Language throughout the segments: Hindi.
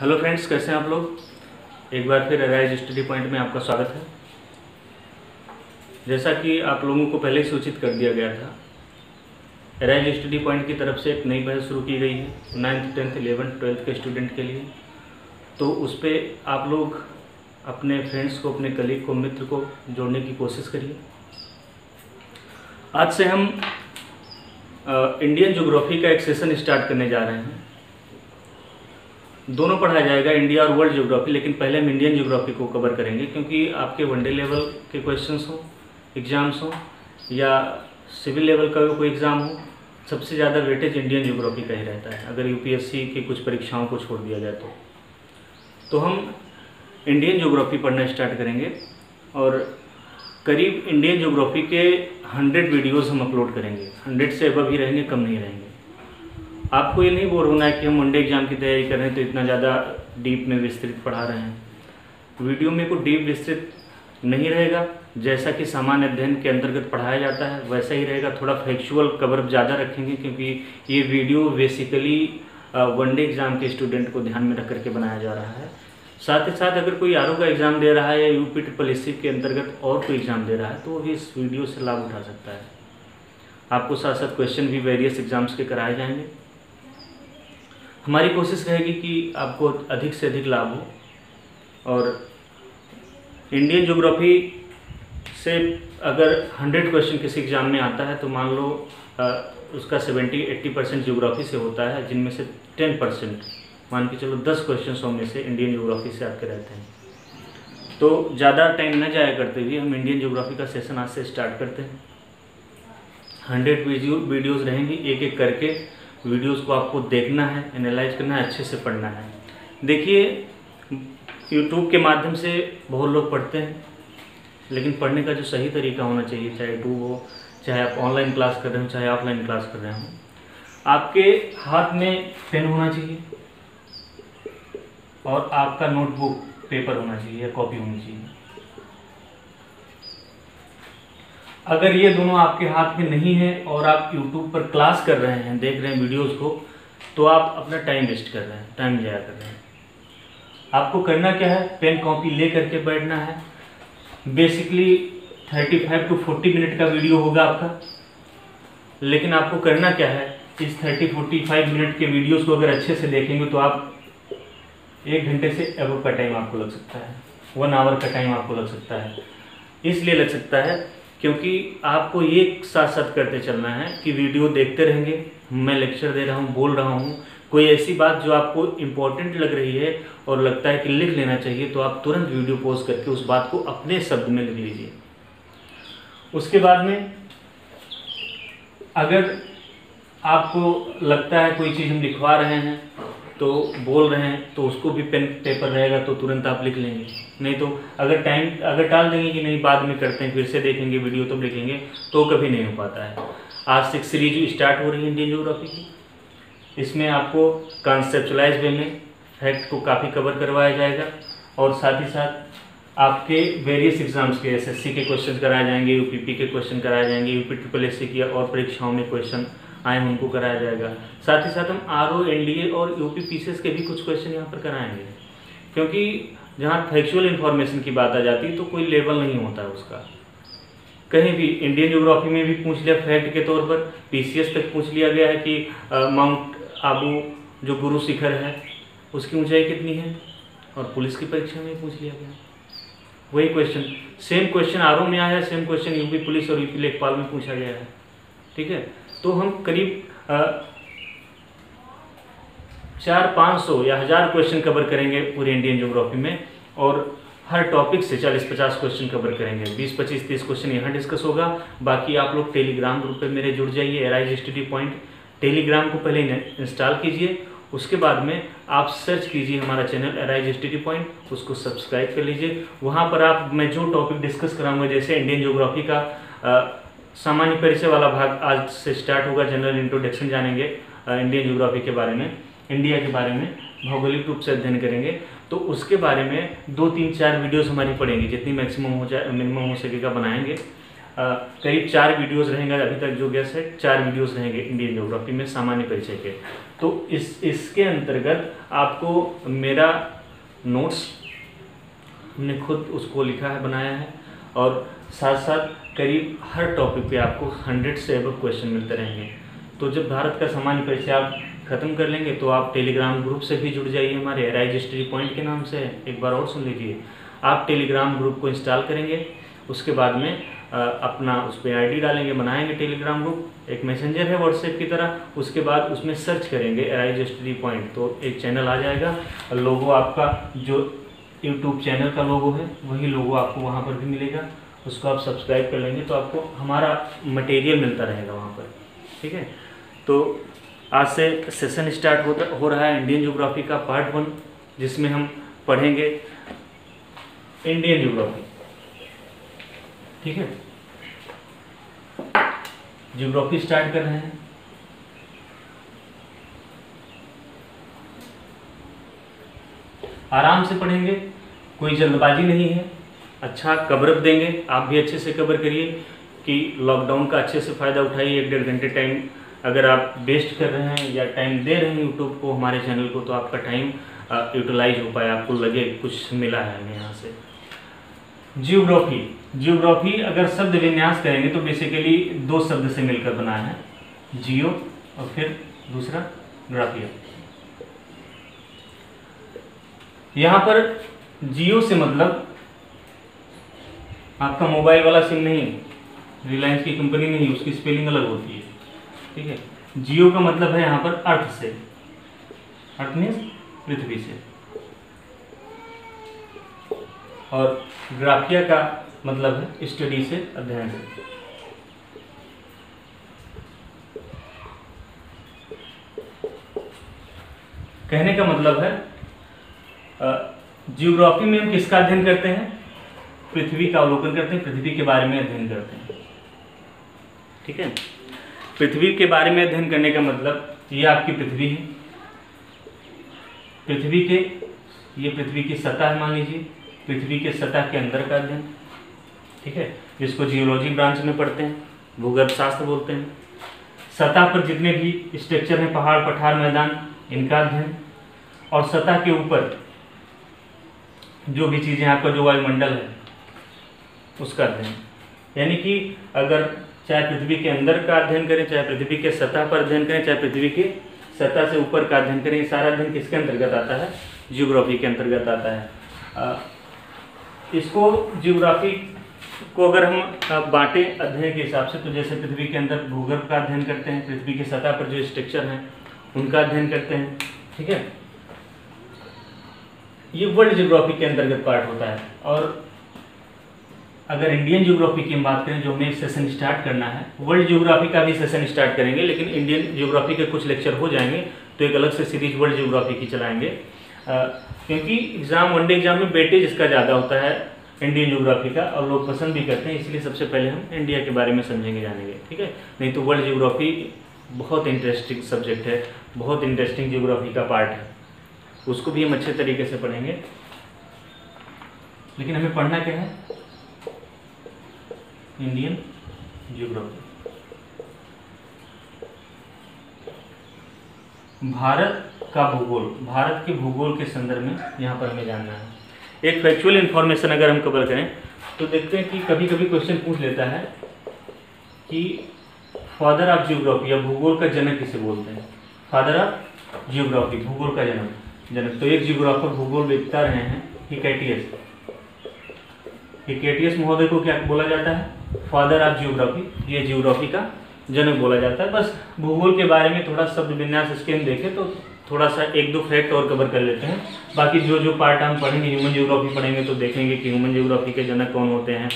हेलो फ्रेंड्स, कैसे हैं आप लोग। एक बार फिर अराइज स्टडी पॉइंट में आपका स्वागत है। जैसा कि आप लोगों को पहले ही सूचित कर दिया गया था, अराइज स्टडी पॉइंट की तरफ से एक नई बैच शुरू की गई है 9th 10th 11th 12th के स्टूडेंट के लिए। तो उस पर आप लोग अपने फ्रेंड्स को, अपने कलीग को, मित्र को जोड़ने की कोशिश करिए। आज से हम इंडियन ज्योग्राफी का एक सेशन स्टार्ट करने जा रहे हैं। दोनों पढ़ाया जाएगा, इंडिया और वर्ल्ड ज्योग्राफी, लेकिन पहले हम इंडियन ज्योग्राफी को कवर करेंगे क्योंकि आपके वनडे लेवल के क्वेश्चंस हो, एग्जाम्स हो या सिविल लेवल का कोई एग्ज़ाम हो, सबसे ज़्यादा वेटेज इंडियन ज्योग्राफी का ही रहता है अगर यूपीएससी की कुछ परीक्षाओं को छोड़ दिया जाए तो हम इंडियन ज्योग्राफी पढ़ना स्टार्ट करेंगे और करीब इंडियन ज्योग्राफी के 100 वीडियोज़ हम अपलोड करेंगे। 100 से अबव ही रहेंगे, कम नहीं रहेंगे। आपको ये नहीं बोर होना है कि हम वनडे एग्जाम की तैयारी कर रहे हैं तो इतना ज़्यादा डीप में विस्तृत पढ़ा रहे हैं। वीडियो में कोई डीप विस्तृत नहीं रहेगा, जैसा कि सामान्य अध्ययन के अंतर्गत पढ़ाया जाता है वैसा ही रहेगा। थोड़ा फैक्चुअल कवर ज़्यादा रखेंगे क्योंकि ये वीडियो बेसिकली वनडे एग्ज़ाम के स्टूडेंट को ध्यान में रख करके बनाया जा रहा है। साथ ही साथ अगर कोई आरओ का एग्ज़ाम दे रहा है या यूपीएससी के अंतर्गत और कोई एग्ज़ाम दे रहा है तो भी इस वीडियो से लाभ उठा सकता है। आपको साथ साथ क्वेश्चन भी वेरियस एग्जाम्स के कराए जाएंगे। हमारी कोशिश रहेगी कि आपको अधिक से अधिक लाभ हो। और इंडियन ज्योग्राफी से अगर 100 क्वेश्चन किसी एग्ज़ाम में आता है तो मान लो उसका 70-80% ज्योग्राफी से होता है, जिनमें से 10% मान के चलो 10 क्वेश्चन 100 में से इंडियन ज्योग्राफी से आपके रहते हैं। तो ज़्यादा टाइम न जाया करते हुए हम इंडियन ज्योग्राफी का सेशन आज से स्टार्ट करते हैं। 100 वीडियोज़ रहेंगी, एक एक करके वीडियोस को आपको देखना है, एनालाइज करना है, अच्छे से पढ़ना है। देखिए, यूट्यूब के माध्यम से बहुत लोग पढ़ते हैं, लेकिन पढ़ने का जो सही तरीका होना चाहिए, चाहे यूट्यूब हो, चाहे आप ऑनलाइन क्लास कर रहे हो, चाहे ऑफलाइन क्लास कर रहे हो, आपके हाथ में पेन होना चाहिए और आपका नोटबुक पेपर होना चाहिए या कॉपी होनी चाहिए। अगर ये दोनों आपके हाथ में नहीं है और आप YouTube पर क्लास कर रहे हैं, देख रहे हैं वीडियोस को, तो आप अपना टाइम वेस्ट कर रहे हैं, टाइम ज़ाया कर रहे हैं। आपको करना क्या है, पेन कॉपी ले करके बैठना है। बेसिकली 35 to 40 मिनट का वीडियो होगा आपका, लेकिन आपको करना क्या है, इस 30-45 मिनट के वीडियोस को अगर अच्छे से देखेंगे तो आप 1 घंटे से अबव का टाइम आपको लग सकता है, 1 आवर का टाइम आपको लग सकता है। इसलिए लग सकता है क्योंकि आपको ये साथ साथ करते चलना है कि वीडियो देखते रहेंगे, मैं लेक्चर दे रहा हूँ, बोल रहा हूँ, कोई ऐसी बात जो आपको इम्पोर्टेंट लग रही है और लगता है कि लिख लेना चाहिए तो आप तुरंत वीडियो पॉज करके उस बात को अपने शब्द में लिख लीजिए। उसके बाद में अगर आपको लगता है कोई चीज़ हम लिखवा रहे हैं तो बोल रहे हैं तो उसको भी पेन पेपर रहेगा तो तुरंत आप लिख लेंगे। नहीं तो अगर टाल देंगे कि नहीं बाद में करते हैं, फिर से देखेंगे वीडियो तब लिखेंगे, तो कभी नहीं हो पाता है। आज से एक सीरीज स्टार्ट हो रही है इंडियन ज्योग्राफी की। इसमें आपको कॉन्सेप्चुअलाइज वे में फैक्ट को काफ़ी कवर करवाया जाएगा और साथ ही साथ आपके वेरियस एग्जाम्स के एसएससी के क्वेश्चन कराए जाएंगे, यूपीपी के क्वेश्चन कराए जाएंगे, यूपीएससी की और परीक्षाओं में क्वेश्चन आए हैं उनको कराया जाएगा। साथ ही साथ हम आरओ, एनडीए और यूपीपीसीएस के भी कुछ क्वेश्चन यहाँ पर कराएंगे, क्योंकि जहाँ फैक्चुअल इन्फॉर्मेशन की बात आ जाती है तो कोई लेवल नहीं होता है उसका। कहीं भी इंडियन ज्योग्राफी में भी पूछ लिया फैक्ट के तौर पर, पीसीएस तक पूछ लिया गया है कि माउंट आबू जो गुरु शिखर है उसकी ऊंचाई कितनी है, और पुलिस की परीक्षा में पूछ लिया गया वही क्वेश्चन। सेम क्वेश्चन आरओ में आया है, सेम क्वेश्चन यूपी पुलिस और यूपी लेखपाल में पूछा गया है। ठीक है, तो हम करीब 400-500 या 1000 क्वेश्चन कवर करेंगे पूरे इंडियन ज्योग्राफी में, और हर टॉपिक से 40-50 क्वेश्चन कवर करेंगे। 20-25-30 क्वेश्चन यहाँ डिस्कस होगा। बाकी आप लोग टेलीग्राम ग्रुप पे मेरे जुड़ जाइए, अराइज स्टडी पॉइंट। टेलीग्राम को पहले इंस्टॉल कीजिए, उसके बाद में आप सर्च कीजिए हमारा चैनल अराइज स्टडी पॉइंट, उसको सब्सक्राइब कर लीजिए। वहाँ पर आप मैं जो टॉपिक डिस्कस कराऊंगा, जैसे इंडियन ज्योग्राफी का सामान्य परिचय वाला भाग आज से स्टार्ट होगा, जनरल इंट्रोडक्शन जानेंगे इंडियन ज्योग्राफी के बारे में, इंडिया के बारे में भौगोलिक रूप से अध्ययन करेंगे, तो उसके बारे में 2-3-4 वीडियोस हमारी पड़ेंगी, जितनी मैक्सिमम हो जाए मिनिमम हो सकेगा बनाएंगे। करीब 4 वीडियोस रहेंगे, अभी तक जो गैस है 4 वीडियोस रहेंगे इंडियन ज्योग्राफी में सामान्य परिचय के। तो इसके अंतर्गत आपको मेरा नोट्स हमने खुद उसको लिखा है, बनाया है, और साथ साथ करीब हर टॉपिक पे आपको 100 से अबव क्वेश्चन मिलते रहेंगे। तो जब भारत का सामान्य परिचय आप खत्म कर लेंगे तो आप टेलीग्राम ग्रुप से भी जुड़ जाइए, हमारे राइज हिस्ट्री पॉइंट के नाम से है, एक बार और सुन लीजिए। आप टेलीग्राम ग्रुप को इंस्टॉल करेंगे, उसके बाद में अपना उस पर आईडी डालेंगे, बनाएंगे टेलीग्राम ग्रुप, एक मैसेंजर है व्हाट्सएप की तरह, उसके बाद उसमें सर्च करेंगे राइज हिस्ट्री पॉइंट, तो एक चैनल आ जाएगा। लोगो आपका जो यूट्यूब चैनल का लोगो है वही लोगो आपको वहाँ पर भी मिलेगा, उसको आप सब्सक्राइब कर लेंगे तो आपको हमारा मटेरियल मिलता रहेगा वहाँ पर, ठीक है। तो आज से सेशन स्टार्ट हो रहा है इंडियन ज्योग्राफी का पार्ट 1, जिसमें हम पढ़ेंगे इंडियन ज्योग्राफी, ठीक है। ज्योग्राफी स्टार्ट कर रहे हैं। आराम से पढ़ेंगे, कोई जल्दबाजी नहीं है, अच्छा कवरअप देंगे, आप भी अच्छे से कवर करिए कि लॉकडाउन का अच्छे से फ़ायदा उठाइए। 1-1.5 घंटे टाइम अगर आप वेस्ट कर रहे हैं या टाइम दे रहे हैं यूट्यूब को, हमारे चैनल को, तो आपका टाइम यूटिलाइज हो पाए, आपको लगे कुछ मिला है हमें यहाँ से। जियोग्राफी अगर शब्द विन्यास करेंगे तो बेसिकली 2 शब्द से मिलकर बना है, जियो और फिर दूसरा ग्राफिया। यहाँ पर जियो से मतलब आपका मोबाइल वाला सिम नहीं, रिलायंस की कंपनी नहीं, उसकी स्पेलिंग अलग होती है, ठीक है। जियो का मतलब है यहाँ पर अर्थ से, अर्थ मीन्स पृथ्वी से, और ग्राफिया का मतलब है स्टडी से, अध्ययन से। कहने का मतलब है जियोग्राफी में हम किसका अध्ययन करते हैं? पृथ्वी का अवलोकन करते हैं, पृथ्वी के बारे में अध्ययन करते हैं, ठीक है। पृथ्वी के बारे में अध्ययन करने का मतलब ये आपकी पृथ्वी है, पृथ्वी के, ये पृथ्वी की सतह है, मान लीजिए पृथ्वी के सतह के अंदर का अध्ययन, ठीक है, जिसको जियोलॉजी ब्रांच में पढ़ते हैं, भूगर्भ शास्त्र बोलते हैं। सतह पर जितने भी स्ट्रक्चर हैं, पहाड़, पठार, मैदान, इनका अध्ययन, और सतह के ऊपर जो भी चीज़ें, आपका जो वायुमंडल है उसका अध्ययन। यानी कि अगर चाहे पृथ्वी के अंदर का अध्ययन करें, चाहे पृथ्वी के सतह पर अध्ययन करें, चाहे पृथ्वी के सतह से ऊपर का अध्ययन करें, ये सारा अध्ययन किसके अंतर्गत आता है? जियोग्राफी के अंतर्गत आता है। इसको जियोग्राफी को अगर हम बांटे अध्ययन के हिसाब से, तो जैसे पृथ्वी के अंदर भूगर्भ का अध्ययन करते हैं, पृथ्वी की सतह पर जो स्ट्रक्चर हैं उनका अध्ययन करते हैं, ठीक है। ये वर्ल्ड जियोग्राफी के अंतर्गत पार्ट होता है। और अगर इंडियन जियोग्राफी की हम बात करें, जो हमें सेशन स्टार्ट करना है, वर्ल्ड जियोग्राफी का भी सेशन स्टार्ट करेंगे, लेकिन इंडियन जियोग्राफी के कुछ लेक्चर हो जाएंगे तो एक अलग से सीरीज वर्ल्ड जियोग्राफी की चलाएंगे, क्योंकि एग्जाम, वनडे एग्जाम में वेटेज इसका ज़्यादा होता है इंडियन जियोग्राफी का, और लोग पसंद भी करते हैं, इसलिए सबसे पहले हम इंडिया के बारे में समझेंगे, जानेंगे, ठीक है। नहीं तो वर्ल्ड जियोग्राफी बहुत इंटरेस्टिंग सब्जेक्ट है, बहुत इंटरेस्टिंग जियोग्राफी का पार्ट है, उसको भी हम अच्छे तरीके से पढ़ेंगे। लेकिन हमें पढ़ना क्या है? Indian geography. भारत का भूगोल, भारत के भूगोल के संदर्भ में यहाँ पर हमें जानना है। एक फैक्चुअल इन्फॉर्मेशन अगर हम कवर करें तो देखते हैं कि कभी कभी क्वेश्चन पूछ लेता है कि फादर ऑफ जियोग्राफी, या भूगोल का जनक किसे बोलते हैं? फादर ऑफ जियोग्राफी, भूगोल का जनक। तो एक जियोग्राफर भूगोल बता रहे हैं, हिकैटियस। हिकैटियस महोदय को क्या बोला जाता है? फादर ऑफ जियोग्राफी, ये जियोग्राफी का जनक बोला जाता है। बस भूगोल के बारे में थोड़ा शब्द विन्यास इसके हम देखें तो थोड़ा सा 1-2 फैक्ट और कवर कर लेते हैं। बाकी जो पार्ट हम पढ़ेंगे, ह्यूमन जियोग्राफी पढ़ेंगे तो देखेंगे कि ह्यूमन जियोग्राफी के जनक कौन होते हैं,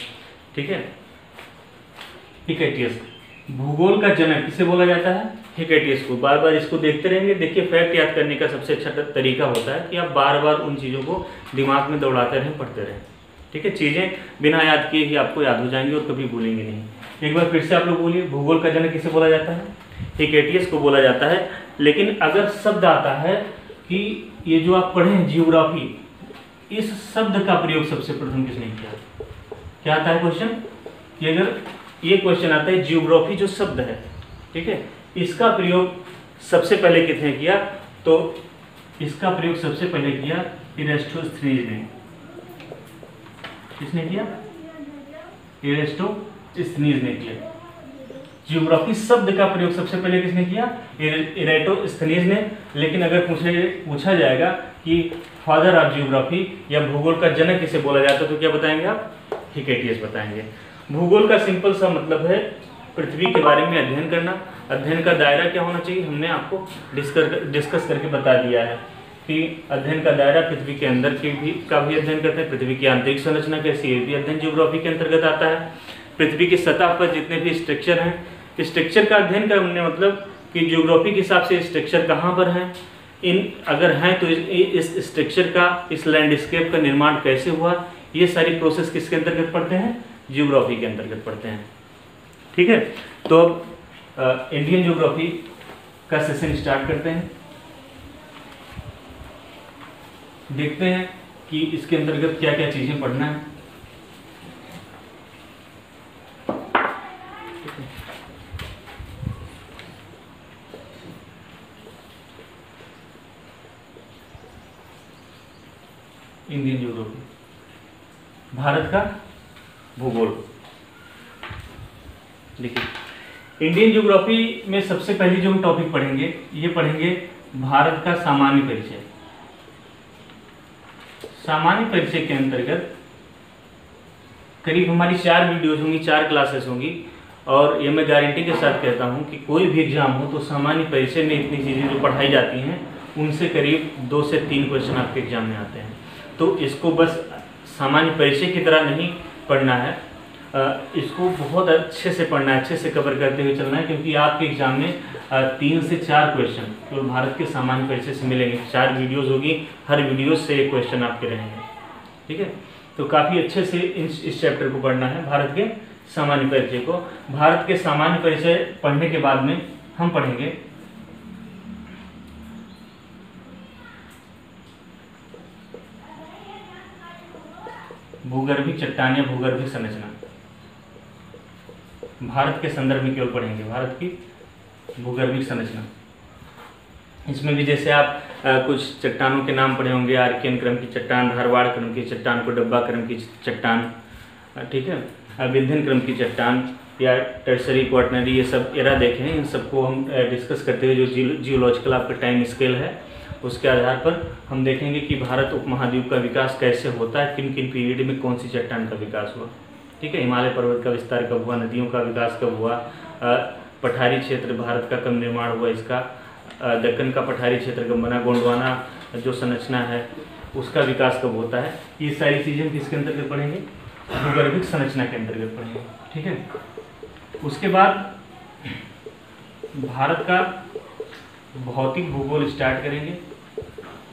ठीक है। हिकैटियस, भूगोल का जनक किसे बोला जाता है? हिकैटियस को। बार बार इसको देखते रहेंगे। देखिए, फैक्ट याद करने का सबसे अच्छा तरीका होता है कि आप बार बार उन चीज़ों को दिमाग में दौड़ाते रहें, पढ़ते रहें, ठीक है। चीज़ें बिना याद किए ही आपको याद हो जाएंगी और कभी भूलेंगे नहीं। एक बार फिर से आप लोग बोलिए, भूगोल का जनक किसे बोला जाता है? हिकैटियस को बोला जाता है। लेकिन अगर शब्द आता है कि ये जो आप पढ़े हैं जियोग्राफी, इस शब्द का प्रयोग सबसे प्रथम किसने किया? क्या आता है क्वेश्चन कि अगर ये क्वेश्चन आता है जियोग्राफी जो शब्द है, ठीक है, इसका प्रयोग सबसे पहले किसने किया? तो इसका प्रयोग सबसे पहले किया इरेस्टोस्थनीज ने। किसने किया? इरेस्टोस्थनीज ने किया। जियोग्राफी शब्द का प्रयोग सबसे पहले किसने किया? इरेस्टोस्थनीज ने। लेकिन अगर पूछा जाएगा कि फादर ऑफ जियोग्राफी या भूगोल का जनक किसे बोला जाता है तो क्या बताएंगे आप? हिकेटियस बताएंगे। भूगोल का सिंपल सा मतलब है पृथ्वी के बारे में अध्ययन करना। अध्ययन का दायरा क्या होना चाहिए हमने आपको डिस्कस करके बता दिया है कि अध्ययन का दायरा पृथ्वी के अंदर का भी अध्ययन करते हैं। पृथ्वी की आंतरिक संरचना कैसी है, भी अध्ययन जियोग्राफी के अंतर्गत आता है। पृथ्वी की सतह पर जितने भी स्ट्रक्चर हैं, स्ट्रक्चर का अध्ययन करने मतलब कि जियोग्राफी के हिसाब से स्ट्रक्चर कहाँ पर हैं, इन अगर हैं तो इस स्ट्रक्चर का, इस लैंडस्केप का निर्माण कैसे हुआ, ये सारी प्रोसेस किसके अंतर्गत पढ़ते हैं? जियोग्राफी के अंतर्गत पढ़ते हैं। ठीक है, तो अब इंडियन जियोग्राफी का सेशन स्टार्ट करते हैं। देखते हैं कि इसके अंतर्गत क्या क्या चीजें पढ़ना है। इंडियन जियोग्राफी, भारत का भूगोल। देखिए, इंडियन जियोग्राफी में सबसे पहले जो हम टॉपिक पढ़ेंगे, ये पढ़ेंगे भारत का सामान्य परिचय। सामान्य परिचय के अंतर्गत करीब हमारी 4 वीडियोज होंगी, 4 क्लासेस होंगी, और ये मैं गारंटी के साथ कहता हूँ कि कोई भी एग्जाम हो तो सामान्य परिचय में इतनी चीज़ें जो पढ़ाई जाती हैं उनसे करीब 2 से 3 क्वेश्चन आपके एग्जाम में आते हैं। तो इसको बस सामान्य परिचय की तरह नहीं पढ़ना है, इसको बहुत अच्छे से पढ़ना है, अच्छे से कवर करते हुए चलना है, क्योंकि आपके एग्जाम में 3 से 4 क्वेश्चन केवल भारत के सामान्य परिचय से मिलेंगे। 4 वीडियोस होगी, हर वीडियो से 1 क्वेश्चन आपके रहेंगे। ठीक है, तो काफ़ी अच्छे से इस चैप्टर को पढ़ना है, भारत के सामान्य परिचय को। भारत के सामान्य परिचय पढ़ने के बाद में हम पढ़ेंगे भूगर्भिक चट्टान या भूगर्भिक संरचना। भारत के संदर्भ में केवल पढ़ेंगे भारत की भूगर्भिक संरचना। इसमें भी जैसे आप कुछ चट्टानों के नाम पढ़े होंगे, आर्कियन क्रम की चट्टान, धारवाड़ क्रम की चट्टान को डब्बा क्रम की चट्टान, ठीक है, विंध्यन क्रम की चट्टान या टर्सरी क्वाटरनरी, ये सब एरा देखे हैं। इन सबको हम डिस्कस करते हुए जो जियोलॉजिकल आपका टाइम स्केल है उसके आधार पर हम देखेंगे कि भारत उपमहाद्वीप का विकास कैसे होता है, किन किन पीरियड में कौन सी चट्टान का विकास हुआ। ठीक है, हिमालय पर्वत का विस्तार कब हुआ, नदियों का विकास कब हुआ, पठारी क्षेत्र भारत का कब निर्माण हुआ, इसका दक्कन का पठारी क्षेत्र कब बना, गोंडवाना जो संरचना है उसका विकास कब होता है, ये सारी चीज़ें हम किसके अंतर्गत पढ़ेंगे? भूगर्भिक संरचना के अंतर्गत पढ़ेंगे। ठीक है, उसके बाद भारत का भौतिक भूगोल स्टार्ट करेंगे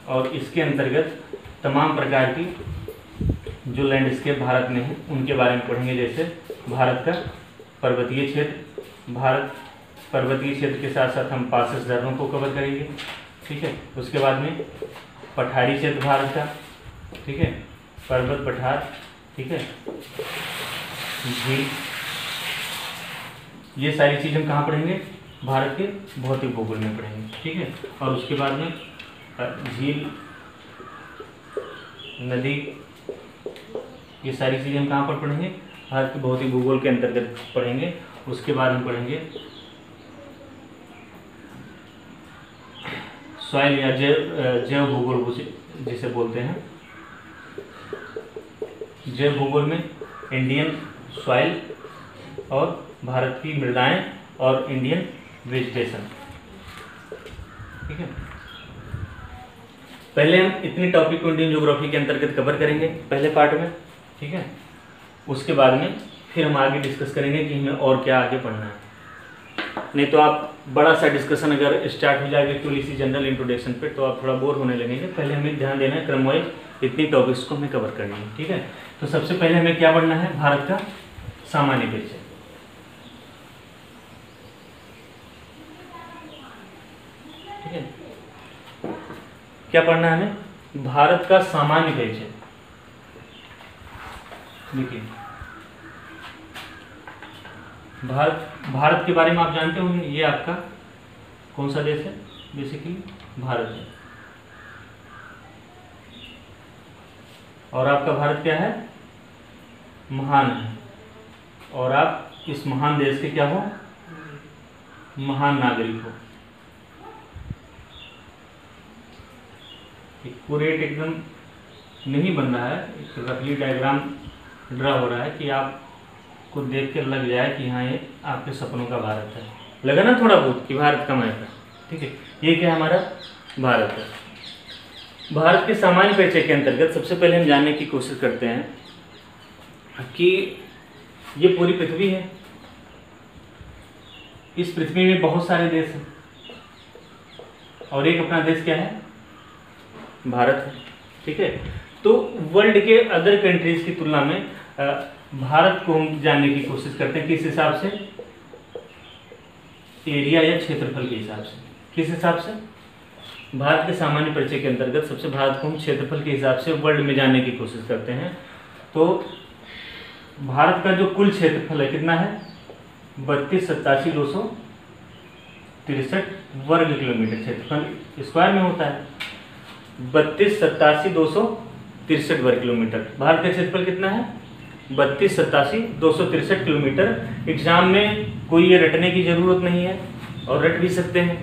और इसके अंतर्गत तमाम प्रकार की जो लैंडस्केप भारत में है उनके बारे में पढ़ेंगे। जैसे भारत का पर्वतीय क्षेत्र, भारत पर्वतीय क्षेत्र के साथ साथ हम पासेस झरनों को कवर करेंगे। ठीक है, उसके बाद में पठारी क्षेत्र भारत का, ठीक है, पर्वत पठार, ठीक है, झील, ये सारी चीज़ हम कहाँ पढ़ेंगे? भारत के भौतिक भूगोल में पढ़ेंगे। ठीक है, और उसके बाद में झील, नदी, ये सारी चीज़ें हम कहाँ पर पढ़ेंगे? भारत के भौतिक भूगोल के अंतर्गत पढ़ेंगे। उसके बाद हम पढ़ेंगे सॉइल या जैव भूगोल जिसे बोलते हैं। जैव भूगोल में इंडियन सॉइल और भारत की मृदाएं और इंडियन वेजिटेशन। ठीक है, पहले हम इतने टॉपिक को इंडियन ज्योग्राफी के अंतर्गत कवर करेंगे पहले पार्ट में। ठीक है, उसके बाद में फिर हम आगे डिस्कस करेंगे कि हमें और क्या आगे पढ़ना है। नहीं तो आप बड़ा सा डिस्कशन अगर स्टार्ट हो जाएगा केवल इसी जनरल इंट्रोडक्शन पे तो आप थोड़ा बोर होने लगेंगे। पहले हमें ध्यान देना है, क्रम वाइज इतनी टॉपिक्स को हमें कवर करना है। ठीक है, तो सबसे पहले हमें क्या पढ़ना है? भारत का सामान्य परिचय। ठीक है, क्या पढ़ना है हमें? भारत का सामान्य परिचय। देखिए, भारत के बारे में आप जानते होंगे, ये आपका कौन सा देश है? बेसिकली भारत है। और आपका भारत क्या है? महान है। और आप इस महान देश के क्या हो? महान नागरिक हो। एक पूरे एकदम नहीं बन रहा है, एक रफली डायग्राम ड्रा हो रहा है कि आपको देख कर लग जाए कि हाँ ये आपके सपनों का भारत है। लगा ना थोड़ा बहुत कि भारत का मैप है, ठीक है। ये क्या हमारा भारत है। भारत के सामान्य परिचय के अंतर्गत सबसे पहले हम जानने की कोशिश करते हैं कि ये पूरी पृथ्वी है। इस पृथ्वी में बहुत सारे देश हैं और एक अपना देश क्या है? भारत है, ठीक है। तो वर्ल्ड के अदर कंट्रीज की तुलना में भारत को हम जानने की कोशिश करते हैं। किस हिसाब से? एरिया या क्षेत्रफल के हिसाब से। किस हिसाब से? भारत के सामान्य परिचय के अंतर्गत सबसे भारत को हम क्षेत्रफल के हिसाब से वर्ल्ड में जानने की कोशिश करते हैं। तो भारत का जो कुल क्षेत्रफल है कितना है? 32,87,263 वर्ग किलोमीटर क्षेत्रफल स्क्वायर में होता है। 32,87,263 वर्ग किलोमीटर। भारत का क्षेत्रफल कितना है? 32,87,263 किलोमीटर। एग्जाम में कोई ये रटने की जरूरत नहीं है और रट भी सकते हैं,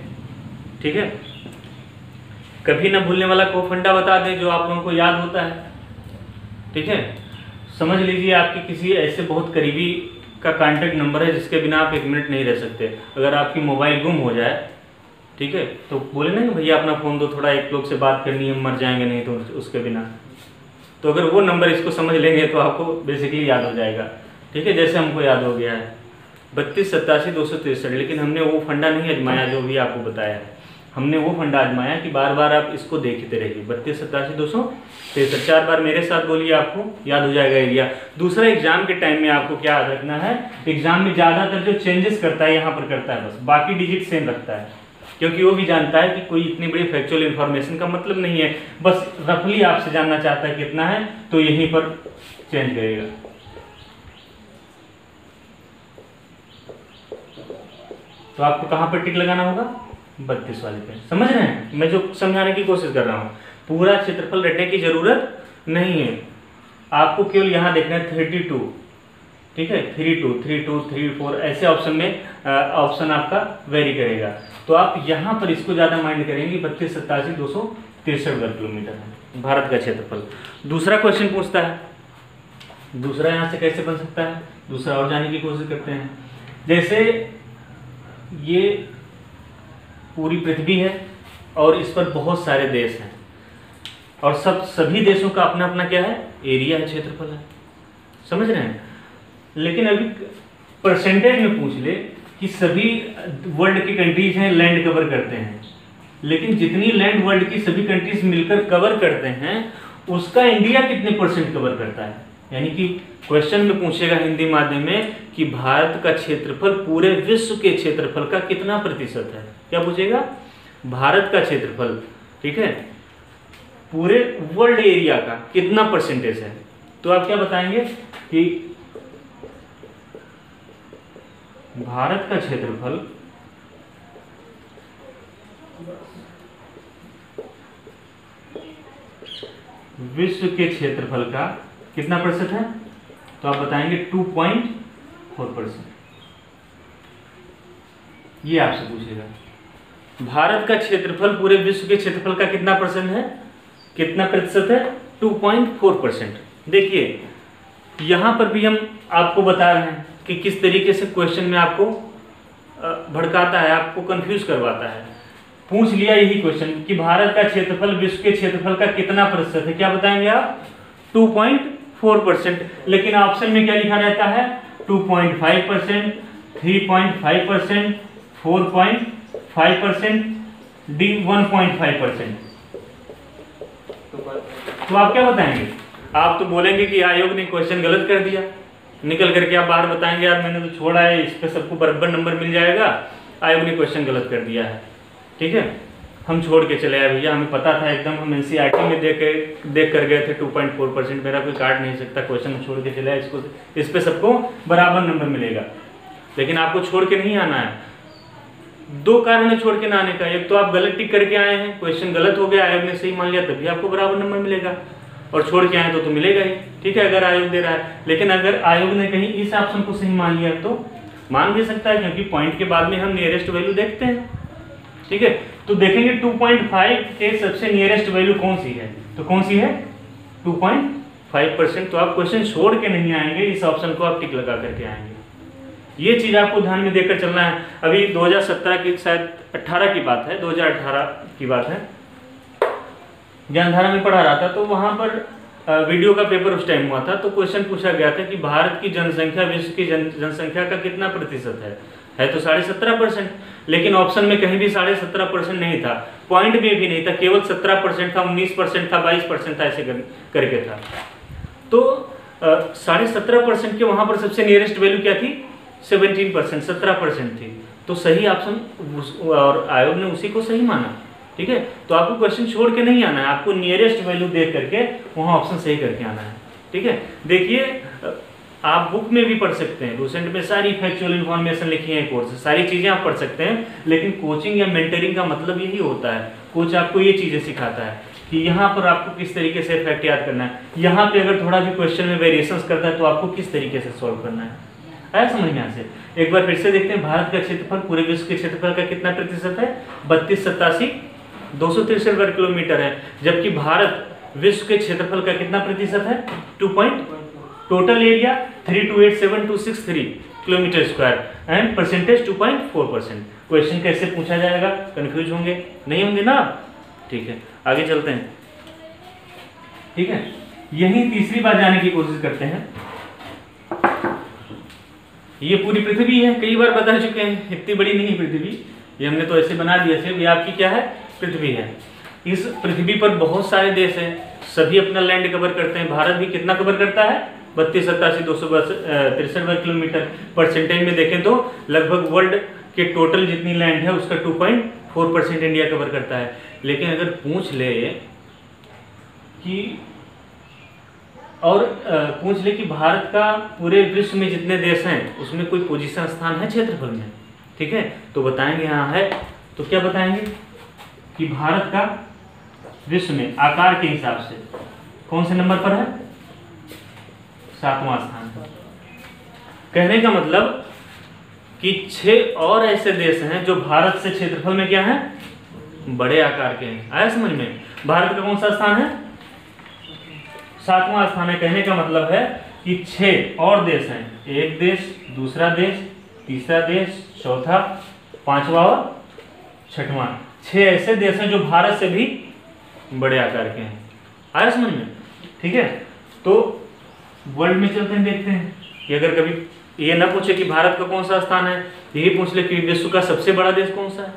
ठीक है। कभी ना भूलने वाला को फंडा बता दें जो आप लोगों को याद होता है, ठीक है। समझ लीजिए आपके किसी ऐसे बहुत करीबी का कांटेक्ट नंबर है जिसके बिना आप 1 मिनट नहीं रह सकते। अगर आपकी मोबाइल गुम हो जाए, ठीक है, तो बोले ना कि भैया अपना फ़ोन दो, थोड़ा एक लोग से बात करनी है, मर जाएंगे नहीं तो उसके बिना। तो अगर वो नंबर इसको समझ लेंगे तो आपको बेसिकली याद हो जाएगा, ठीक है, जैसे हमको याद हो गया है 32,87,263। लेकिन हमने वो फंडा नहीं आजमाया जो भी आपको बताया है। हमने वो फंडा आजमाया कि बार बार आप इसको देखते रहिए। 32,87,263 4 बार मेरे साथ बोलिए, आपको याद हो जाएगा एरिया। दूसरा, एग्जाम के टाइम में आपको क्या याद रखना है? एग्जाम में ज़्यादातर जो चेंजेस करता है यहाँ पर करता है, बस बाकी डिजिट सेम रखता है, क्योंकि वो भी जानता है कि कोई इतनी बड़ी फैक्चुअल इन्फॉर्मेशन का मतलब नहीं है, बस रफली आपसे जानना चाहता है कितना है, तो यहीं पर चेंज करेगा। तो आपको कहाँ पर टिक लगाना होगा? 32 वाले पे। समझ रहे हैं मैं जो समझाने की कोशिश कर रहा हूँ? पूरा क्षेत्रफल रटने की जरूरत नहीं है, आपको केवल यहाँ देखना है 32, ठीक है। 32, 32, 34 ऐसे ऑप्शन में ऑप्शन आपका वेरी करेगा। तो आप यहाँ पर इसको ज़्यादा माइंड करेंगे। 32,87,263 वर्ग किलोमीटर है भारत का क्षेत्रफल। दूसरा क्वेश्चन पूछता है, दूसरा यहाँ से कैसे बन सकता है? दूसरा और जाने की कोशिश करते हैं। जैसे ये पूरी पृथ्वी है और इस पर बहुत सारे देश हैं और सभी देशों का अपना अपना क्या है? एरिया है, क्षेत्रफल है। समझ रहे हैं? लेकिन अभी परसेंटेज में पूछ ले कि सभी वर्ल्ड की कंट्रीज हैं लैंड कवर करते हैं, लेकिन जितनी लैंड वर्ल्ड की सभी कंट्रीज मिलकर कवर करते हैं उसका इंडिया कितने % कवर करता है? यानी कि क्वेश्चन में पूछेगा हिंदी माध्यम में कि भारत का क्षेत्रफल पूरे विश्व के क्षेत्रफल का कितना प्रतिशत है। क्या पूछेगा? भारत का क्षेत्रफल, ठीक है, पूरे वर्ल्ड एरिया का कितना % है। तो आप क्या बताएंगे कि भारत का क्षेत्रफल विश्व के क्षेत्रफल का कितना % है? तो आप बताएंगे 2.4%। ये आपसे पूछेगा भारत का क्षेत्रफल पूरे विश्व के क्षेत्रफल का कितना % है, कितना प्रतिशत है? 2.4%। देखिए यहां पर भी हम आपको बता रहे हैं कि किस तरीके से क्वेश्चन में आपको भड़काता है, आपको कंफ्यूज करवाता है। पूछ लिया यही क्वेश्चन कि भारत का क्षेत्रफल विश्व के क्षेत्रफल का कितना % है, क्या बताएंगे आप? 2.4%। लेकिन ऑप्शन में क्या लिखा रहता है? 2.5%, 3.5%, 4.5%, D 1.5%। तो आप क्या बताएंगे? आप तो बोलेंगे कि आयोग ने क्वेश्चन गलत कर दिया, निकल करके आप बाहर बताएंगे यार मैंने तो छोड़ा है, इस पे सबको बराबर नंबर मिल जाएगा, आयोग ने क्वेश्चन गलत कर दिया है, ठीक है, हम छोड़ के चले आए भैया, हमें पता था एकदम, हम NCERT में देख कर गए थे 2.4%, मेरा कोई काट नहीं सकता, क्वेश्चन छोड़ के चले आए, इस पे सबको बराबर नंबर मिलेगा। लेकिन आपको छोड़ के नहीं आना है। दो कारण है छोड़ के ना आने का, एक तो आप गलत टिक करके आए हैं, क्वेश्चन गलत हो गया, आयोग ने सही मान लिया तभी आपको बराबर नंबर मिलेगा, और छोड़ के आए तो मिलेगा ही, ठीक है, अगर आयोग दे रहा है। लेकिन अगर आयोग ने कहीं इस ऑप्शन को सही मान लिया तो मान भी सकता है, क्योंकि पॉइंट के बाद में हम नियरेस्ट वैल्यू देखते हैं, ठीक है। तो देखेंगे 2.5 के सबसे नियरेस्ट वैल्यू कौन सी है, तो कौन सी है 2.5%। तो आप क्वेश्चन छोड़ के नहीं आएंगे, इस ऑप्शन को आप टिक लगा करके आएंगे। ये चीज़ आपको ध्यान में देकर चलना है। अभी 2017 की शायद 18 की बात है, 2018 की बात है, ज्ञानधारा में पढ़ा रहा था, तो वहाँ पर वीडियो का पेपर उस टाइम हुआ था, तो क्वेश्चन पूछा गया था कि भारत की जनसंख्या विश्व की जनसंख्या का कितना प्रतिशत है तो 17.5%, लेकिन ऑप्शन में कहीं भी 17.5% नहीं था, पॉइंट में भी नहीं था, केवल 17% था, 19% था, 22% था, ऐसे करके था। तो 17.5% के वहाँ पर सबसे नियरेस्ट वैल्यू क्या थी, 17%, 17% थी। तो सही ऑप्शन, और आयोग ने उसी को सही माना, ठीक है। तो आपको क्वेश्चन छोड़ के नहीं आना है, आपको नियरेस्ट वैल्यू देख करके वहाँ ऑप्शन सही करके आना है, ठीक है। देखिए आप बुक में भी पढ़ सकते हैं, लूसेंट में सारी फैक्चुअल इन्फॉर्मेशन लिखी है, कोर्स सारी चीज़ें आप पढ़ सकते हैं, लेकिन कोचिंग या मेंटरिंग का मतलब यही होता है, कोच आपको ये चीज़ें सिखाता है कि यहाँ पर आपको किस तरीके से फैक्ट याद करना है, यहाँ पे अगर थोड़ा भी क्वेश्चन में वेरिएशंस करता है तो आपको किस तरीके से सॉल्व करना है। आया समझ में यहाँ से? एक बार फिर से देखते हैं, भारत का क्षेत्रफल पूरे विश्व के क्षेत्रफल का कितना प्रतिशत है, 3287 वर्ग किलोमीटर है, जबकि भारत विश्व के क्षेत्रफल का कितना प्रतिशत है, 2. Total area 3287263 kilometre square and percentage 2.4%। Question कैसे पूछा जाएगा, कंफ्यूज होंगे नहीं होंगे ना आप, ठीक है। आगे चलते हैं, ठीक है। यही तीसरी बार जाने की कोशिश करते हैं। ये पूरी पृथ्वी है, कई बार बता चुके हैं, इतनी बड़ी नहीं पृथ्वी, ये हमने तो ऐसे बना दिया सिर्फ, ये आपकी क्या है, पृथ्वी है। इस पृथ्वी पर बहुत सारे देश हैं, सभी अपना लैंड कवर करते हैं। भारत भी कितना कवर करता है, 3287 वर्ग किलोमीटर। परसेंटेज में देखें तो लगभग वर्ल्ड के टोटल जितनी लैंड है उसका 2.4% इंडिया कवर करता है। लेकिन अगर पूछ ले कि भारत का पूरे विश्व में जितने देश हैं उसमें कोई पोजीशन स्थान है क्षेत्रफल में, ठीक है, तो बताएंगे यहाँ है, तो क्या बताएंगे कि भारत का विश्व में आकार के हिसाब से कौन से नंबर पर है, 7वां स्थान पर। कहने का मतलब कि 6 और ऐसे देश हैं जो भारत से क्षेत्रफल में क्या है, बड़े आकार के हैं। आया समझ में? भारत का कौन सा स्थान है, 7वां स्थान है। कहने का मतलब है कि 6 और देश हैं, एक देश, दूसरा देश, तीसरा देश, चौथा, 5वां और 6वां, 6 ऐसे देश हैं जो भारत से भी बड़े आकार के हैं। आया समझ में? ठीक है। तो वर्ल्ड में चलते हैं, देखते हैं कि अगर कभी ये ना पूछे कि भारत का कौन सा स्थान है, यही पूछ ले कि विश्व का सबसे बड़ा देश कौन सा है,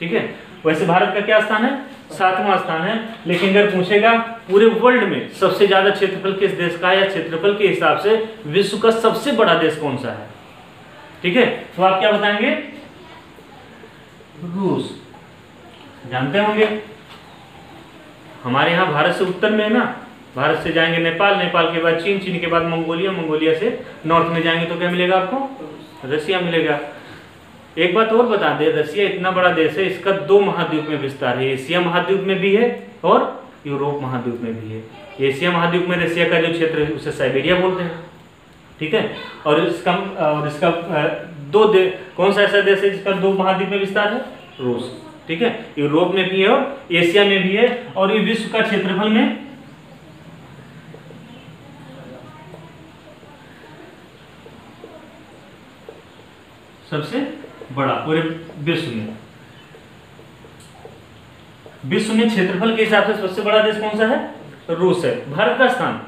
ठीक है। वैसे भारत का क्या स्थान है, 7वां स्थान है। लेकिन अगर पूछेगा पूरे वर्ल्ड में सबसे ज्यादा क्षेत्रफल किस देश का है, या क्षेत्रफल के हिसाब से विश्व का सबसे बड़ा देश कौन सा है, ठीक है, तो आप क्या बताएंगे, रूस। जानते होंगे हमारे यहाँ भारत से उत्तर में है ना, भारत से जाएंगे नेपाल, नेपाल के बाद चीन, चीन के बाद मंगोलिया, मंगोलिया से नॉर्थ में जाएंगे तो क्या मिलेगा आपको, रसिया मिलेगा। एक बात और बता दें, रसिया इतना बड़ा देश है, इसका 2 महाद्वीप में विस्तार है, एशिया महाद्वीप में भी है और यूरोप महाद्वीप में भी है। एशिया महाद्वीप में रसिया का जो क्षेत्र है उसे साइबेरिया बोलते हैं, ठीक है। और इसका कौन सा ऐसा देश है जिसका 2 महाद्वीप में विस्तार है, रूस, ठीक है। यूरोप में भी है और एशिया में भी है, और ये विश्व का क्षेत्रफल में सबसे बड़ा पूरे विश्व में। विश्व में क्षेत्रफल के हिसाब से सबसे बड़ा देश कौन सा है, रूस है। भारत का स्थान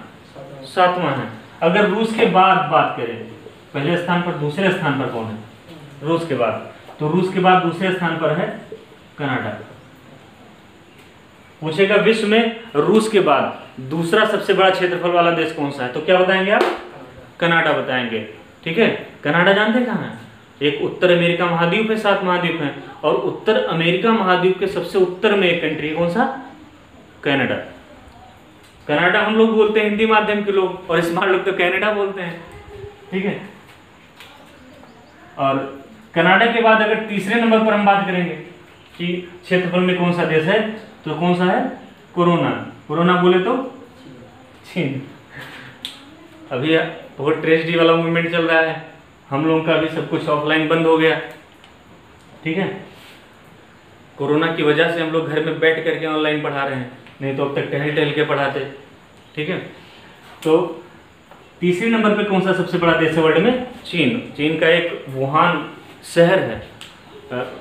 7वां है। अगर रूस के बाद बात करें, पहले स्थान पर, दूसरे स्थान पर कौन है, रूस के बाद, तो रूस के बाद दूसरे स्थान पर है कनाडा। पूछेगा विश्व में रूस के बाद दूसरा सबसे बड़ा क्षेत्रफल वाला देश कौन सा है, तो क्या बताएंगे आप, कनाडा बताएंगे, ठीक है। कनाडा जानते हैं कहाँ है, एक उत्तर अमेरिका महाद्वीप है, 7 महाद्वीप हैं, और उत्तर अमेरिका महाद्वीप के सबसे उत्तर में एक कंट्री कौन सा, कनाडा। कनाडा हम लोग बोलते हैं हिंदी माध्यम के लोग, और स्मार्ट लोग तो कनाडा बोलते हैं, ठीक है। और कनाडा के बाद अगर तीसरे नंबर पर हम बात करेंगे कि क्षेत्रफल में कौन सा देश है, तो कौन सा है? कोरोना बोले तो चीन। अभी बहुत ट्रेजेडी वाला मूवमेंट चल रहा है, हम लोगों का अभी सब कुछ ऑफलाइन बंद हो गया, ठीक है। कोरोना की वजह से हम लोग घर में बैठ करके ऑनलाइन पढ़ा रहे हैं, नहीं तो अब तक टहल टहल के पढ़ाते, ठीक है। तो तीसरे नंबर पे कौन सा सबसे बड़ा देश है वर्ल्ड में? चीन का एक वुहान शहर है,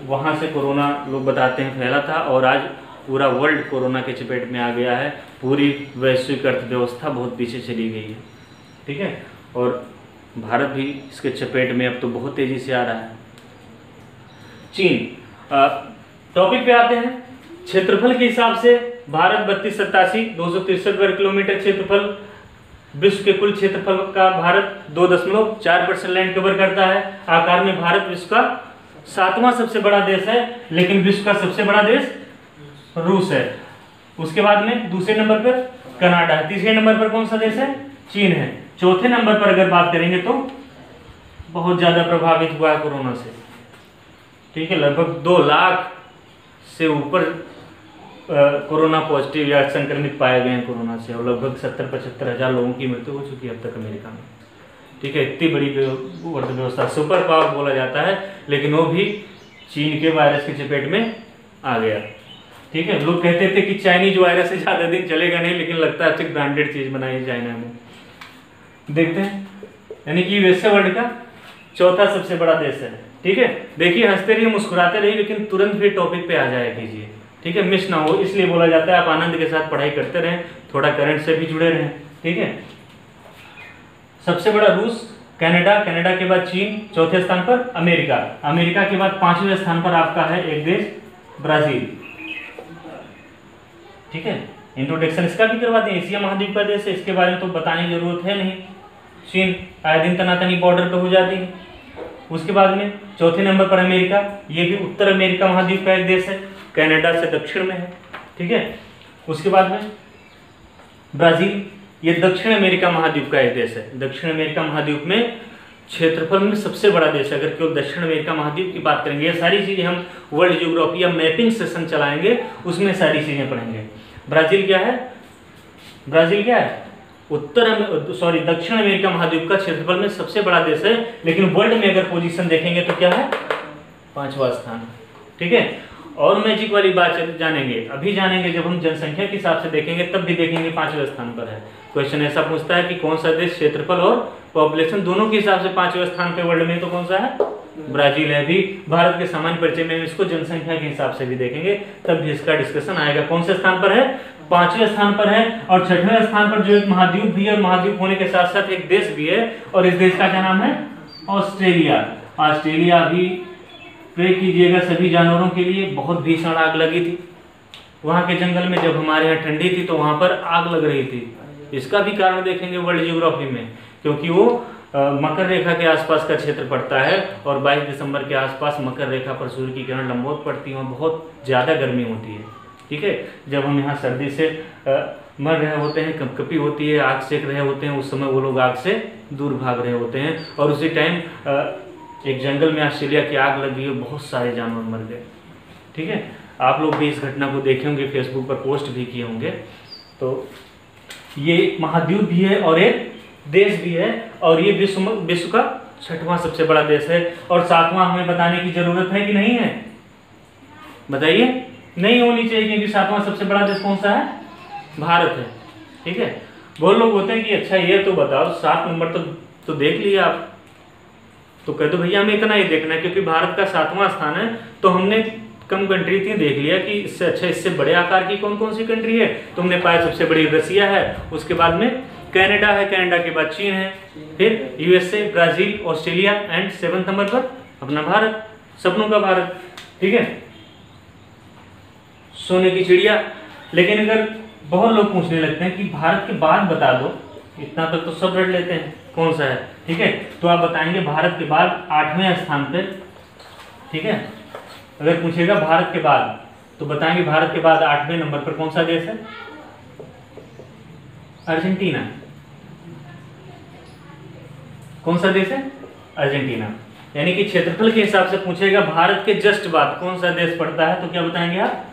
वहाँ से कोरोना लोग बताते हैं फैला था, और आज पूरा वर्ल्ड कोरोना के चपेट में आ गया है। पूरी वैश्विक अर्थव्यवस्था बहुत पीछे चली गई है, ठीक है। और भारत भी इसके चपेट में अब तो बहुत तेज़ी से आ रहा है। चीन टॉपिक पे आते हैं। क्षेत्रफल के हिसाब से भारत 3287 263 वर्ग किलोमीटर क्षेत्रफल, विश्व के कुल क्षेत्रफल का भारत 2.4% लैंड कवर करता है। आकार में भारत विश्व का 7वां सबसे बड़ा देश है, लेकिन विश्व का सबसे बड़ा देश रूस है। उसके बाद में दूसरे नंबर पर कनाडा है। तीसरे नंबर पर कौन सा देश है? चीन है। चौथे नंबर पर अगर बात करेंगे तो बहुत ज़्यादा प्रभावित हुआ है कोरोना से, ठीक है। लगभग 2 लाख से ऊपर कोरोना पॉजिटिव या संक्रमित पाए गए हैं कोरोना से, और लगभग 70-75 हज़ार लोगों की मृत्यु हो चुकी है अब तक अमेरिका में, ठीक है। इतनी बड़ी अर्थव्यवस्था, सुपर पावर बोला जाता है, लेकिन वो भी चीन के वायरस के चपेट में आ गया, ठीक है। लोग कहते थे कि चाइनीज वायरस से ज़्यादा दिन चलेगा नहीं, लेकिन लगता है अच्छी ब्रांडेड चीज़ बनाई है चाइना में। देखते हैं, यानी कि वैसे वर्ल्ड का चौथा सबसे बड़ा देश है, ठीक है। देखिए हंसते रहिए, मुस्कुराते रहिए, लेकिन तुरंत भी टॉपिक पे आ जाया कीजिए, ठीक है, मिस ना हो। इसलिए बोला जाता है आप आनंद के साथ पढ़ाई करते रहें, थोड़ा करंट से भी जुड़े रहें, ठीक है। सबसे बड़ा रूस, कनाडा के बाद चीन, चौथे स्थान पर अमेरिका के बाद 5वें स्थान पर आपका है एक देश ब्राजील, ठीक है। इंट्रोडक्शन इसका भी करवा दें, एशिया महाद्वीप का देश है, इसके बारे में तो बताने की जरूरत है नहीं। चीन आए दिन तनातनी बॉर्डर पे हो जाती है। उसके बाद में चौथे नंबर पर अमेरिका, ये भी उत्तर अमेरिका महाद्वीप का एक देश है, कनाडा से दक्षिण में है, ठीक है। उसके बाद में ब्राजील, ये दक्षिण अमेरिका महाद्वीप का एक देश है। दक्षिण अमेरिका महाद्वीप में क्षेत्रफल में सबसे बड़ा देश है। अगर केवल दक्षिण अमेरिका महाद्वीप की बात करेंगे, ये सारी चीज़ें हम वर्ल्ड ज्योग्राफी या मैपिंग सेशन चलाएंगे, उसमें सारी चीज़ें पढ़ेंगे। ब्राजील क्या है? दक्षिण अमेरिका महाद्वीप का क्षेत्रफल में सबसे बड़ा देश है, लेकिन वर्ल्ड में अगर पोजीशन देखेंगे तो क्या है? 5वां स्थान, ठीक है। और मैजिक वाली बात जानेंगे, अभी जानेंगे, जब हम जनसंख्या के हिसाब से देखेंगे तब भी देखेंगे 5वें स्थान पर है। क्वेश्चन ऐसा पूछता है कि कौन सा देश क्षेत्रफल और पॉपुलेशन दोनों के हिसाब से 5वें स्थान पे वर्ल्ड में, तो कौन सा है? ब्राजील है। भी भारत के सामान्य परिचय में इसको जनसंख्या के हिसाब से भी देखेंगे, तब भी इसका डिस्कशन आएगा। कौन से स्थान पर है? 5वें स्थान पर है। और 6वें स्थान पर जो एक महाद्वीप भी है, महाद्वीप होने के साथ साथ एक देश भी है, और इस देश का क्या नाम है? ऑस्ट्रेलिया। ऑस्ट्रेलिया भी प्रे कीजिएगा सभी जानवरों के लिए, बहुत भीषण आग लगी थी वहाँ के जंगल में। जब हमारे यहाँ ठंडी थी तो वहाँ पर आग लग रही थी। इसका भी कारण देखेंगे वर्ल्ड ज्योग्राफी में, क्योंकि वो मकर रेखा के आसपास का क्षेत्र पड़ता है, और 22 दिसंबर के आसपास मकर रेखा पर सूर्य की किरण लंबवत पड़ती है और बहुत ज़्यादा गर्मी होती है, ठीक है। जब हम यहाँ सर्दी से मर रहे होते हैं, कपकपी होती है, आग सेक रहे होते हैं, उस समय वो लोग आग से दूर भाग रहे होते हैं, और उसी टाइम एक जंगल में ऑस्ट्रेलिया की आग लगी है, बहुत सारे जानवर मर गए, ठीक है। आप लोग भी इस घटना को देखे होंगे, फेसबुक पर पोस्ट भी किए होंगे। तो ये एक महाद्वीप भी है और एक देश भी है, और ये विश्व का 6वां सबसे बड़ा देश है। और 7वां हमें बताने की जरूरत है कि नहीं है? बताइए। नहीं होनी चाहिए, क्योंकि 7वां सबसे बड़ा देश कौन सा है? भारत है, ठीक है। बहुत लोग होते हैं कि अच्छा ये तो बताओ 7 नंबर तो देख लिया आप, तो कह दो भैया हमें इतना ही देखना है, क्योंकि भारत का 7वां स्थान है, तो हमने कम कंट्री थी देख लिया कि इससे अच्छा, इससे बड़े आकार की कौन कौन सी कंट्री है। तुमने पाया सबसे बड़ी रसिया है, उसके बाद में कनाडा है, कनाडा के बाद चीन है, फिर यूएसए, ब्राजील, ऑस्ट्रेलिया, एंड 7वें नंबर पर अपना भारत, सपनों का भारत, ठीक है, सोने की चिड़िया। लेकिन अगर बहुत लोग पूछने लगते हैं कि भारत के बाद बता दो, इतना तक तो सब रट लेते हैं कौन सा है, ठीक है। तो आप बताएंगे भारत के बाद 8वें स्थान पे, ठीक है। अगर पूछेगा भारत के बाद, तो बताएंगे भारत के बाद 8वें नंबर पर कौन सा देश है? अर्जेंटीना। कौन सा देश है? अर्जेंटीना। यानी कि क्षेत्रफल के हिसाब से पूछेगा, भारत के जस्ट बाद कौन सा देश पड़ता है, तो क्या बताएंगे आप?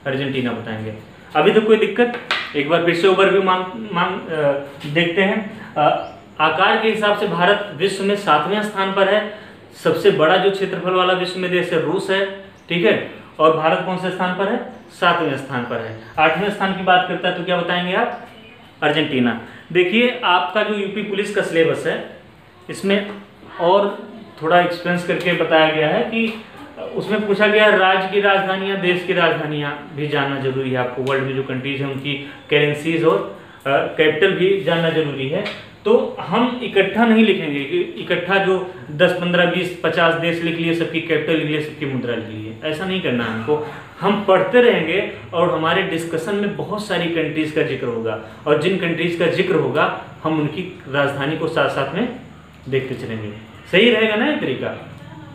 अर्जेंटीना बताएंगे। अभी तो कोई दिक्कत, एक बार फिर से ओवरव्यू देखते हैं। आकार के हिसाब से भारत विश्व में 7वें स्थान पर है। सबसे बड़ा जो क्षेत्रफल वाला विश्व में देश है रूस है, ठीक है। और भारत कौन से स्थान पर है? 7वें स्थान पर है। 8वें स्थान की बात करता है तो क्या बताएंगे आप? अर्जेंटीना। देखिए आपका जो यूपी पुलिस का सिलेबस है इसमें और थोड़ा एक्सपेंस करके बताया गया है कि उसमें पूछा गया राज्य की राजधानियाँ, देश की राजधानियाँ भी जानना जरूरी है आपको। वर्ल्ड में जो कंट्रीज हैं उनकी करेंसीज और कैपिटल भी जानना जरूरी है। तो हम इकट्ठा नहीं लिखेंगे कि इकट्ठा जो 10, 15, 20, 50 देश लिख लिए, सबकी कैपिटल लिख लिए, सबकी मुद्रा लिख लिए, ऐसा नहीं करना है हमको। हम पढ़ते रहेंगे और हमारे डिस्कशन में बहुत सारी कंट्रीज का जिक्र होगा, और जिन कंट्रीज का जिक्र होगा हम उनकी राजधानी को साथ साथ में देखते चलेंगे। सही रहेगा ना ये तरीका?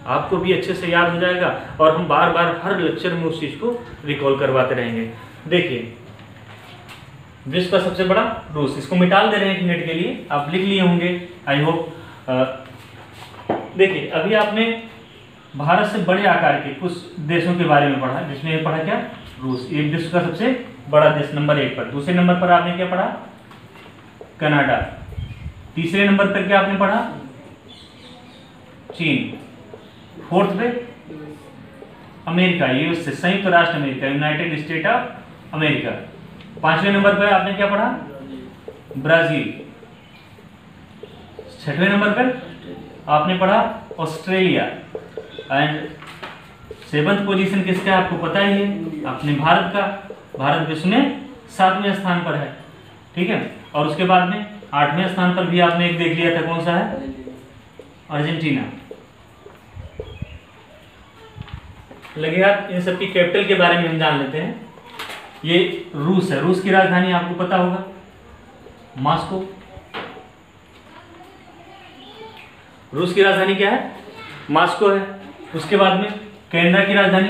आपको भी अच्छे से याद हो जाएगा और हम बार बार हर लेक्चर में उस चीज़ को रिकॉल करवाते रहेंगे। देखिए विश्व का सबसे बड़ा रूस, इसको मिटाल दे रहे हैं 1 मिनट के लिए, आप लिख लिए होंगे आई होप। देखिए अभी आपने भारत से बड़े आकार के कुछ देशों के बारे में पढ़ा, जिसमें पढ़ा क्या? रूस, ये विश्व का सबसे बड़ा देश नंबर 1 पर। दूसरे नंबर पर आपने क्या पढ़ा? कनाडा। तीसरे नंबर पर क्या आपने पढ़ा? चीन। 4th पे अमेरिका, यूएसए, संयुक्त राष्ट्र America, United State of America. 5वें नंबर पर आपने क्या पढ़ा? ब्राजील। 6वें नंबर पर आपने पढ़ा ऑस्ट्रेलिया। एंड 7th पोजीशन किसका है आपको पता ही है, अपने भारत का। भारत विश्व में 7वें स्थान पर है, ठीक है। और उसके बाद में 8वें स्थान पर भी आपने एक देख लिया था, कौन सा है? अर्जेंटीना। लगे हाथ, इन सबकी कैपिटल के बारे में हम जान लेते हैं। ये रूस है, रूस की राजधानी आपको पता होगा मॉस्को। रूस की राजधानी क्या है? मॉस्को है। उसके बाद में कनाडा की राजधानी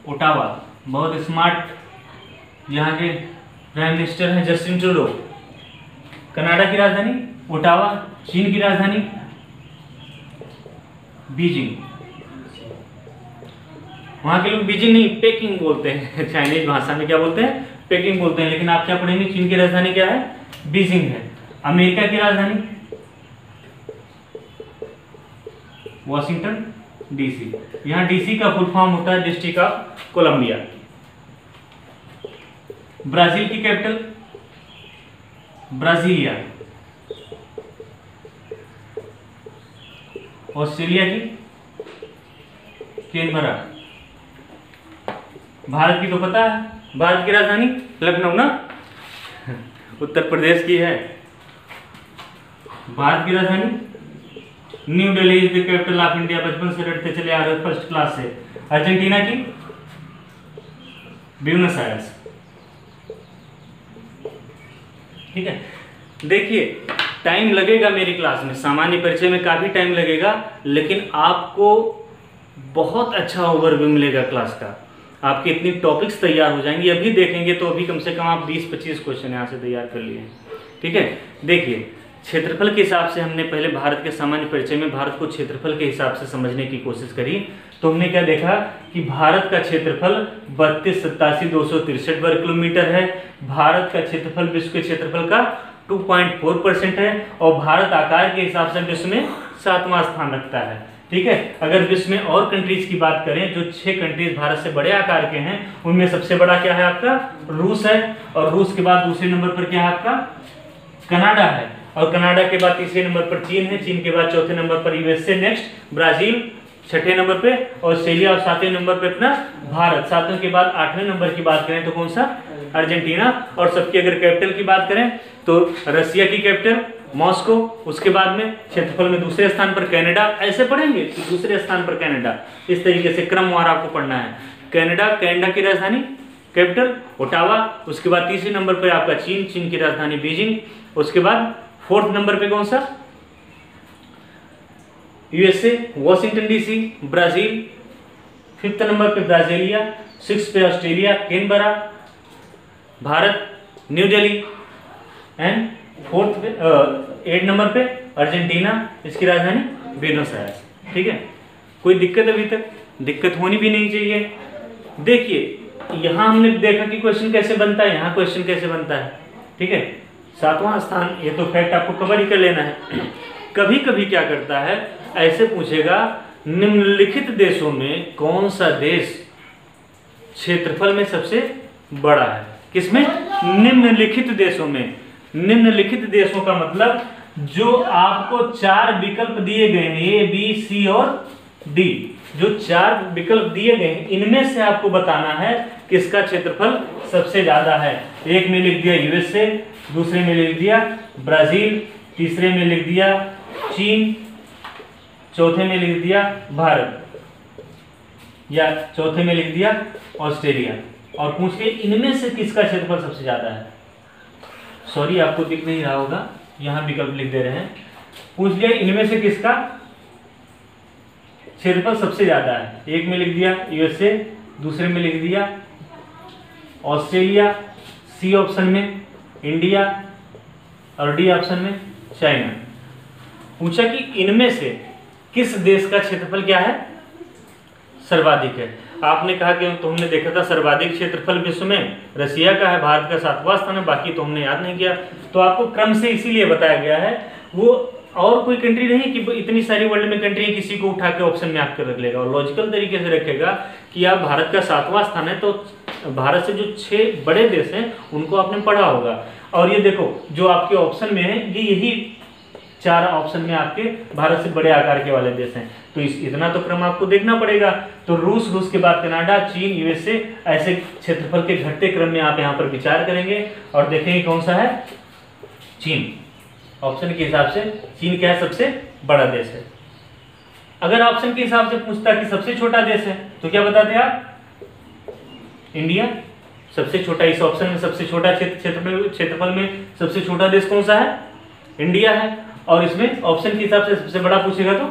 ओटावा, बहुत स्मार्ट यहाँ के प्राइम मिनिस्टर हैं जस्टिन ट्रूडो। कनाडा की राजधानी ओटावा। चीन की राजधानी बीजिंग। वहां के लोग बीजिंग नहीं पेकिंग बोलते हैं, चाइनीज भाषा में क्या बोलते हैं? पेकिंग बोलते हैं। लेकिन आप क्या पढ़ेंगे? चीन की राजधानी क्या है? बीजिंग है। अमेरिका की राजधानी वॉशिंगटन डीसी। यहाँ डीसी का फुल फॉर्म होता है डिस्ट्रिक्ट ऑफ कोलंबिया। ब्राजील की कैपिटल ब्राजीलिया। ऑस्ट्रेलिया की कैनबरा। भारत की तो पता है, भारत की राजधानी लखनऊ ना, उत्तर प्रदेश की है। भारत की राजधानी new Delhi is the capital of India, बचपन से रटते चले आ रहे हो फर्स्ट क्लास से। अर्जेंटीना की ब्यूनस आयर्स, ठीक है। देखिए टाइम लगेगा मेरी क्लास में, सामान्य परिचय में काफ़ी टाइम लगेगा, लेकिन आपको बहुत अच्छा ओवरव्यू मिलेगा क्लास का। आपके इतनी टॉपिक्स तैयार हो जाएंगी, अभी देखेंगे तो अभी कम से कम आप 20-25 क्वेश्चन यहाँ से तैयार कर लिए हैं, ठीक है। देखिए क्षेत्रफल के हिसाब से हमने पहले भारत के सामान्य परिचय में भारत को क्षेत्रफल के हिसाब से समझने की कोशिश करी, तो हमने क्या देखा कि भारत का क्षेत्रफल 32,87,263 वर्ग किलोमीटर है। भारत का क्षेत्रफल विश्व के क्षेत्रफल का 2.4% है और भारत आकार के हिसाब से विश्व में 7वां स्थान रखता है, ठीक है। अगर विश्व में और कंट्रीज की बात करें, जो 6 कंट्रीज भारत से बड़े आकार के हैं, उनमें सबसे बड़ा क्या है आपका? रूस है। और रूस के बाद दूसरे नंबर पर क्या है आपका? कनाडा है। और कनाडा के बाद तीसरे नंबर पर चीन है। चीन के बाद चौथे नंबर पर यूएसए, नेक्स्ट ब्राजील, छठे नंबर पे ऑस्ट्रेलिया और 7वें नंबर पे अपना भारत। 7वें के बाद 8वें नंबर की बात करें तो कौन सा? अर्जेंटीना। और सबकी अगर कैपिटल की बात करें तो रसिया की कैपिटल मॉस्को। उसके बाद में क्षेत्रफल में दूसरे स्थान पर कनाडा, ऐसे पढ़ेंगे कि दूसरे स्थान पर कनाडा, इस तरीके से क्रमवार आपको पढ़ना है। कनाडा की राजधानी कैपिटल ओटावा। उसके बाद तीसरे नंबर पर आपका चीन, चीन की राजधानी बीजिंग। उसके बाद 4th नंबर पे कौन सा? USA, Washington DC, Brazil. 5th number पे ब्राजीलिया। 6th पे Australia, Canberra. Bharat new Delhi. And 8th number पे अर्जेंटीना, इसकी राजधानी ब्यूनस आयर्स। ठीक है, कोई दिक्कत अभी तक? दिक्कत होनी भी नहीं चाहिए। देखिए यहाँ हमने देखा कि क्वेश्चन कैसे बनता है, यहाँ क्वेश्चन कैसे बनता है। ठीक है, 7वां स्थान, ये तो फैक्ट आपको कवर ही कर लेना है। कभी कभी क्या करता है, ऐसे पूछेगा निम्नलिखित देशों में कौन सा देश क्षेत्रफल में सबसे बड़ा है। किसमें? निम्नलिखित देशों में। निम्नलिखित देशों का मतलब जो आपको 4 विकल्प दिए गए हैं, ए बी सी और डी, जो 4 विकल्प दिए गए हैं इनमें से आपको बताना है किसका क्षेत्रफल सबसे ज्यादा है। एक में लिख दिया यूएसए, दूसरे में लिख दिया ब्राजील, तीसरे में लिख दिया चीन, चौथे में लिख दिया भारत, या चौथे में लिख दिया ऑस्ट्रेलिया, और पूछ के इनमें से किसका क्षेत्रफल सबसे ज्यादा है। सॉरी आपको दिख नहीं रहा होगा, यहां विकल्प लिख दे रहे हैं। पूछ लिया इनमें से किसका क्षेत्रफल सबसे ज्यादा है। एक में लिख दिया यूएसए, दूसरे में लिख दिया ऑस्ट्रेलिया, सी ऑप्शन में इंडिया और डी ऑप्शन में चाइना। पूछा कि इनमें से किस देश का क्षेत्रफल क्या है, सर्वाधिक है। आपने कहा कि तो हमने देखा था सर्वाधिक क्षेत्रफल विश्व में रसिया का है, भारत का 7वां स्थान है, बाकी तो हमने याद नहीं किया। तो आपको क्रम से इसीलिए बताया गया है, वो और कोई कंट्री नहीं कि इतनी सारी वर्ल्ड में कंट्री है किसी को उठा के ऑप्शन में आपके रख लेगा, और लॉजिकल तरीके से रखेगा कि आप भारत का 7वां स्थान है, तो भारत से जो 6 बड़े देश हैं उनको आपने पढ़ा होगा। और ये देखो जो आपके ऑप्शन में है ये यही 4 ऑप्शन में आपके भारत से बड़े आकार के वाले देश हैं, तो इतना तो क्रम आपको देखना पड़ेगा। तो रूस के बाद कनाडा, चीन, यूएसए, ऐसे क्षेत्रफल के घटते क्रम में आप यहाँ पर विचार करेंगे और देखेंगे कौन सा है, चीन। ऑप्शन के हिसाब से चीन क्या है, सबसे बड़ा देश है। अगर ऑप्शन के हिसाब से पूछता कि सबसे छोटा देश है तो क्या बताते आप, इंडिया। सबसे छोटा, इस ऑप्शन में सबसे छोटा क्षेत्रफल में सबसे छोटा देश कौन सा है, इंडिया है। और इसमें ऑप्शन के हिसाब से सबसे बड़ा पूछेगा तो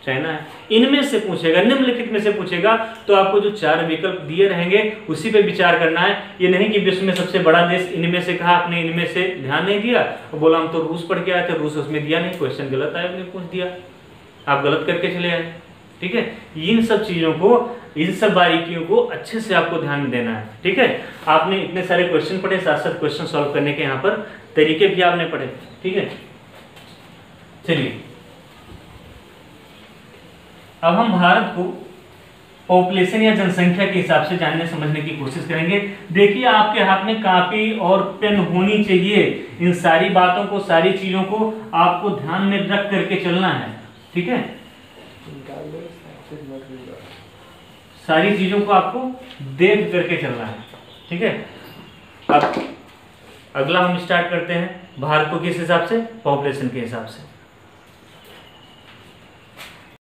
चाइना है। इनमें से पूछेगा, निम्नलिखित में से पूछेगा, तो आपको जो 4 विकल्प दिए रहेंगे उसी पे विचार करना है। ये नहीं कि विश्व में सबसे बड़ा देश इनमें से कहा, आपने इनमें से ध्यान नहीं दिया, बोला हम तो रूस पढ़ के आए थे, रूस उसमें दिया नहीं, क्वेश्चन गलत आया, आपने पूछ दिया, आप गलत करके चले आए। ठीक है, इन सब चीजों को, इन सब बारीकियों को अच्छे से आपको ध्यान में देना है। ठीक है, आपने इतने सारे क्वेश्चन पढ़े, साथ साथ क्वेश्चन सॉल्व करने के यहाँ पर तरीके भी आपने पढ़े। ठीक है, चलिए अब हम भारत को पॉपुलेशन या जनसंख्या के हिसाब से जानने समझने की कोशिश करेंगे। देखिए आपके हाथ में कॉपी और पेन होनी चाहिए, इन सारी बातों को, सारी चीजों को आपको ध्यान में रख करके चलना है। ठीक है, सारी चीजों को आपको देख करके चलना है। ठीक है, अब अगला हम स्टार्ट करते हैं भारत को किस हिसाब से, पॉपुलेशन के हिसाब से।